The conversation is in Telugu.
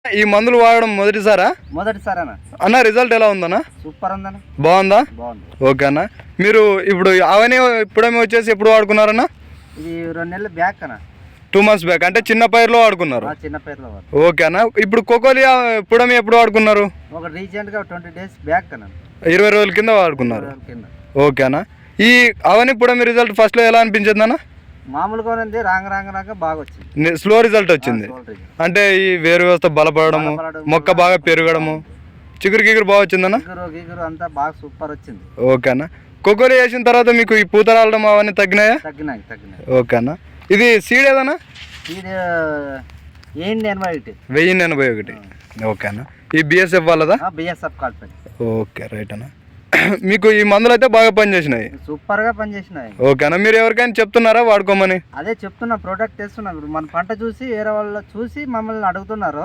ఈ మందులు వాడడం మొదటిసారా? మొదటిసారి అన్న రిజల్ట్ ఎలా ఉందన్న? సూపర్ ఉందన్న. బాగుందా? బాగుంది. ఓకే అన్న. మీరు ఇప్పుడు అవన్నీ ఇప్పుడేమో వచ్చేసి ఎప్పుడు వాడుకున్నారన్న? ఇది 2 నెలల బ్యాక్ అన్న. 2 months బ్యాక్, అంటే చిన్న పైరులో వాడుకున్నారు. చిన్న పేరులో ఓకే అన్న. ఇప్పుడు కోకోలియా ఇప్పుడేమో ఎప్పుడు వాడుకున్నారు? ఒక రీసెంట్గా 20 days బ్యాక్ అన్న. 20 రోజుల కింద వాడుకున్నారు. 20 రోజుల కింద. ఓకే అన్న. ఈ అవన్నీ ఇప్పుడు రిజల్ట్ ఫస్ట్లో ఎలా అనిపించింది అన్న? మామూలుగా ఉంది, రాంగ బాగా వచ్చింది. స్లో రిజల్ట్ వచ్చింది. అంటే ఈ వేరు వ్యవస్థ బలపడము, మొక్క బాగా పెరగడము, చిగురు బాగా వచ్చిందన్న. గిగురు అంతా బాగా సూపర్ వచ్చింది. ఓకే అన్న. కోకోలియా వేసిన తర్వాత మీకు ఈ పూత రావడం అవన్నీ తగ్గినాయా? తగ్గినాయి. ఓకే అన్న. ఇది సీడ్ ఏదన్నా? ఇది 1081. 1081. ఓకే అన్న. ఈ బిఎస్ఎఫ్ వాళ్ళదా? బిఎస్ఎఫ్ కాల్పెన్. ఓకే రైట్ అన్న. మీకు ఈ మందులు అయితే బాగా పనిచేసినాయి. సూపర్ గా పనిచేసినాయి. ఓకే అన్న. మీరు ఎవరికైనా చెప్తున్నారా వాడుకోమని? అదే చెప్తున్నా, ప్రోడక్ట్ తెస్తున్నా. మన పంట చూసి వేరే వాళ్ళు చూసి మమ్మల్ని అడుగుతున్నారు.